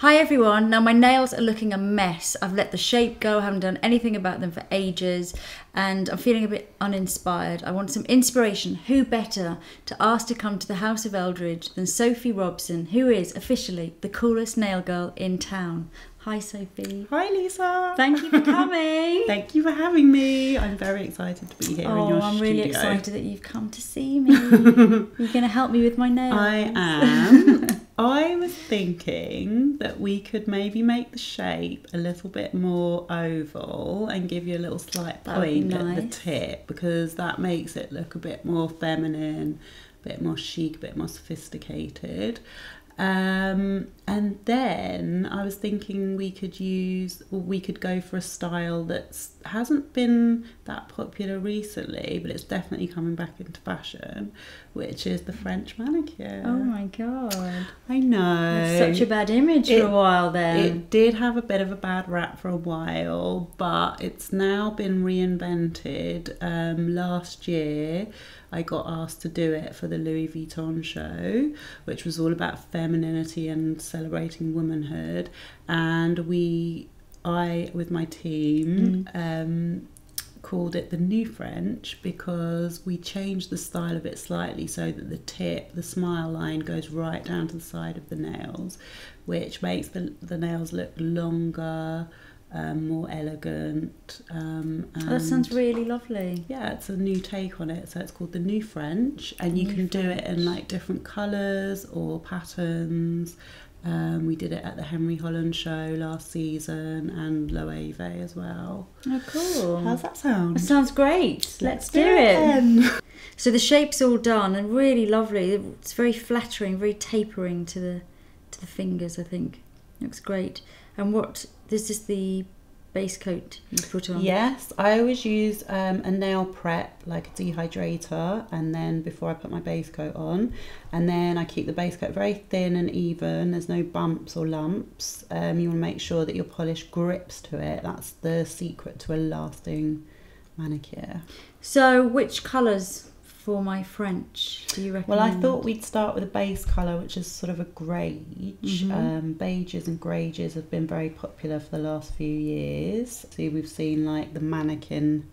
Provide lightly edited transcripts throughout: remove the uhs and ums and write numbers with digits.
Hi everyone, now my nails are looking a mess. I've let the shape go, I haven't done anything about them for ages and I'm feeling a bit uninspired. I want some inspiration. Who better to ask to come to the House of Eldridge than Sophie Robson, who is officially the coolest nail girl in town. Hi Sophie. Hi Lisa. Thank you for coming. Thank you for having me. I'm very excited to be here in your studio. I'm really excited that you've come to see me. You're going to help me with my nails. I am. I was thinking that we could maybe make the shape a little bit more oval and give you a little slight point at the tip, because that makes it look a bit more feminine, a bit more chic, a bit more sophisticated. And then I was thinking we could go for a style that hasn't been that popular recently, but it's definitely coming back into fashion, which is the French manicure. Oh my god. I know. It's such a bad image for a while then. It did have a bit of a bad rap for a while, but it's now been reinvented. Last year I got asked to do it for the Louis Vuitton show, which was all about femininity and celebrating womanhood. And I, with my team, called it the New French because we changed the style of it slightly so that the tip, the smile line, goes right down to the side of the nails, which makes the nails look longer, more elegant. That sounds really lovely. Yeah, it's a new take on it, so it's called the New French, and you can do it in like different colours or patterns. We did it at the Henry Holland show last season and Loewe as well. Oh, cool. How's that sound? That sounds great. Let's do it. So the shape's all done and really lovely. It's very flattering, very tapering to the fingers, I think. Looks great. And this is the base coat you put on? Yes, I always use a nail prep, like a dehydrator, and then before I put my base coat on, and then I keep the base coat very thin and even. There's no bumps or lumps. You want to make sure that your polish grips to it. That's the secret to a lasting manicure. So which colours for my French do you recommend? Well, I thought we'd start with a base colour, which is sort of a greige. Beiges and greiges have been very popular for the last few years. So we've seen like the mannequin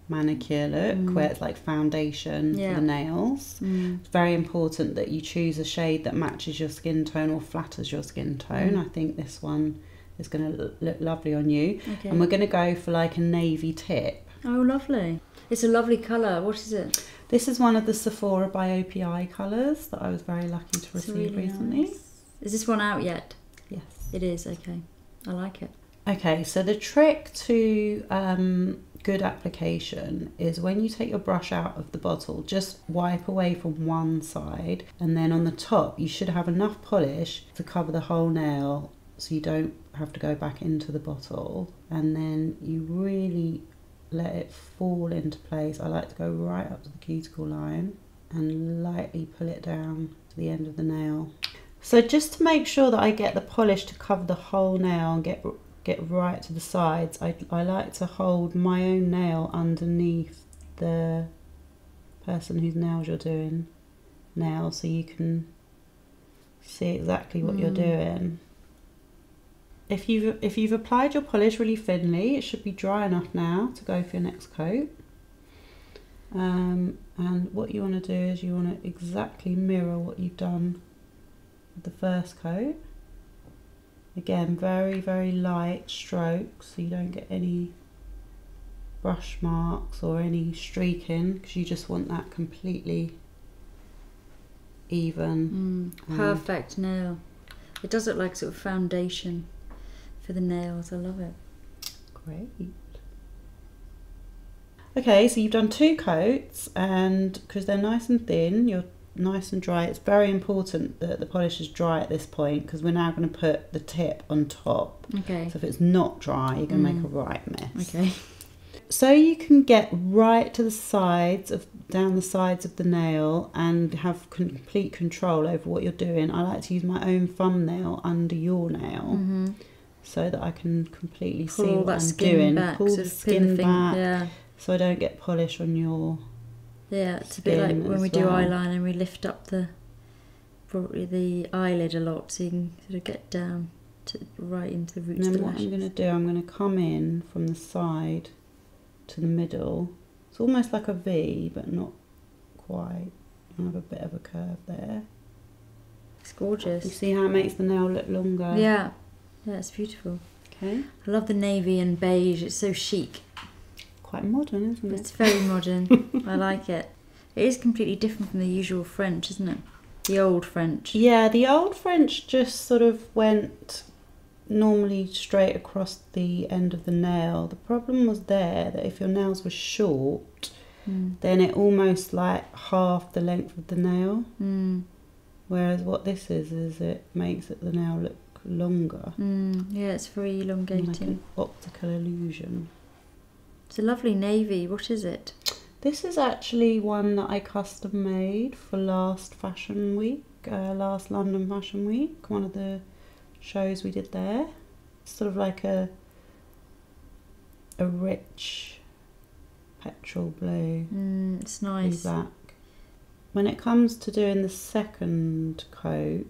manicure look, where it's like foundation for the nails. It's very important that you choose a shade that matches your skin tone or flatters your skin tone. I think this one is going to look lovely on you. Okay. And we're going to go for like a navy tip. Oh, lovely. It's a lovely colour. What is it? This is one of the Sephora by OPI colours that I was very lucky to receive really recently. Nice. Is this one out yet? Yes. It is, okay. I like it. Okay, so the trick to good application is when you take your brush out of the bottle, just wipe away from one side, and then on the top you should have enough polish to cover the whole nail so you don't have to go back into the bottle, and then you really let it fall into place. I like to go right up to the cuticle line and lightly pull it down to the end of the nail. So just to make sure that I get the polish to cover the whole nail and get right to the sides, I like to hold my own nail underneath the person whose nails you're doing now, so you can see exactly what you're doing. If you've applied your polish really thinly, it should be dry enough now to go for your next coat. And what you want to do is you want to exactly mirror what you've done with the first coat. Again, very, very light strokes so you don't get any brush marks or any streaking, because you just want that completely even. Perfect nail. It does look like sort of foundation for the nails. I love it. Great. Okay, so you've done 2 coats, and because they're nice and thin, you're nice and dry. It's very important that the polish is dry at this point, because we're now going to put the tip on top. Okay. So if it's not dry, you're going to make a right mess. Okay. So you can get right to the sides down the sides of the nail and have complete control over what you're doing. I like to use my own thumbnail under your nail. So that I can completely see what I'm doing. Pull the skin back, so I don't get polish on your it's a bit like when we do eyeliner and we lift up the eyelid a lot, so you can sort of get down right into the roots And of then the what I'm lashes. going to do, I'm going to come in from the side to the middle. It's almost like a V, but not quite. I have a bit of a curve there. It's gorgeous. You see how it makes the nail look longer? Yeah, it's beautiful. Okay. I love the navy and beige. It's so chic. Quite modern, isn't it? It's very modern. I like it. It is completely different from the usual French, isn't it? The old French. Yeah, the old French just sort of went normally straight across the end of the nail. The problem was there that if your nails were short, then it almost like halved the length of the nail. Whereas what this is it makes the nail look longer. Yeah, it's very Like elongating. an optical illusion. It's a lovely navy. What is it? This is actually one that I custom made for last Fashion Week, last London Fashion Week, one of the shows we did there. It's sort of like a rich petrol blue. It's nice. Black. When it comes to doing the second coat,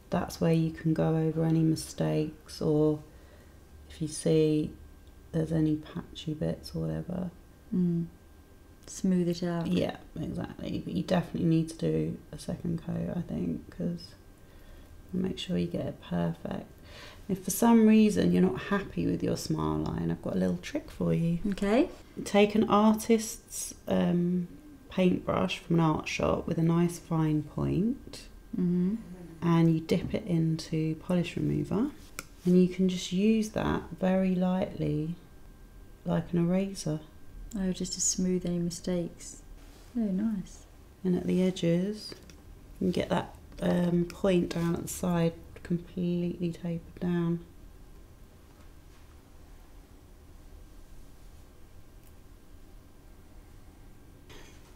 that's where you can go over any mistakes, or if you see there's any patchy bits or whatever. Smooth it out. Yeah, exactly. But you definitely need to do a second coat, I think, because make sure you get it perfect. If for some reason you're not happy with your smile line, I've got a little trick for you. Okay. Take an artist's paintbrush from an art shop with a nice fine point, and you dip it into polish remover, and you can just use that very lightly like an eraser. Oh, just to smooth any mistakes. Oh, nice. And at the edges, you can get that point down at the side completely tapered down.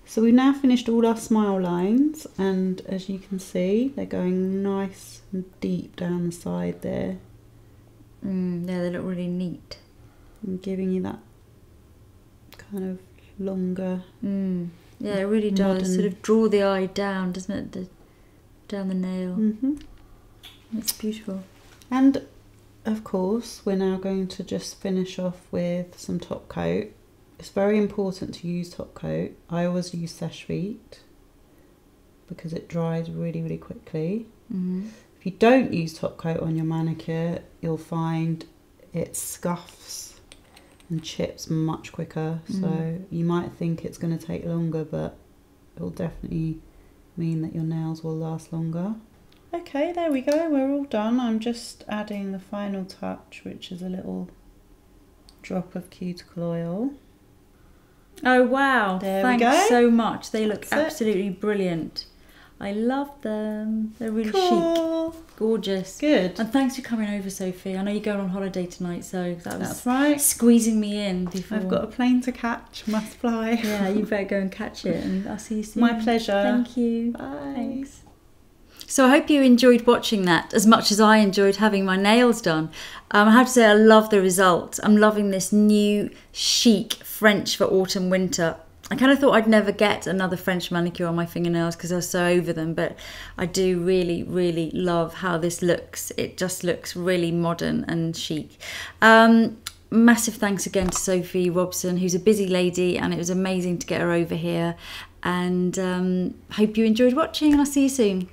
So we've now finished all our smile lines, and as you can see, they're going nice and deep down the side there. Yeah, they look really neat. And giving you that kind of longer. Yeah, it really does. Modern. Sort of draw the eye down, doesn't it? Down the nail. It's beautiful. And of course, we're now going to just finish off with some top coat. It's very important to use top coat. I always use Seche Vite because it dries really, really quickly. If you don't use top coat on your manicure, you'll find it scuffs and chips much quicker. So you might think it's going to take longer, but it'll definitely mean that your nails will last longer. Okay, there we go, we're all done. I'm just adding the final touch, which is a little drop of cuticle oil. Oh wow, There we thanks go. so much. They look That's it. absolutely brilliant. I love them. They're really Cool. chic. Gorgeous. Good. And thanks for coming over, Sophie. I know you're going on holiday tonight, so that was That's right. squeezing me in before. I've got a plane to catch, must fly. Yeah, you better go and catch it, and I'll see you soon. My pleasure. Thank you. Bye. Thanks. So I hope you enjoyed watching that as much as I enjoyed having my nails done. I have to say I love the result. I'm loving this new chic French for autumn winter. I kind of thought I'd never get another French manicure on my fingernails because I was so over them, but I do really, really love how this looks. It just looks really modern and chic. Massive thanks again to Sophie Robson, who's a busy lady, and it was amazing to get her over here. And hope you enjoyed watching, and I'll see you soon.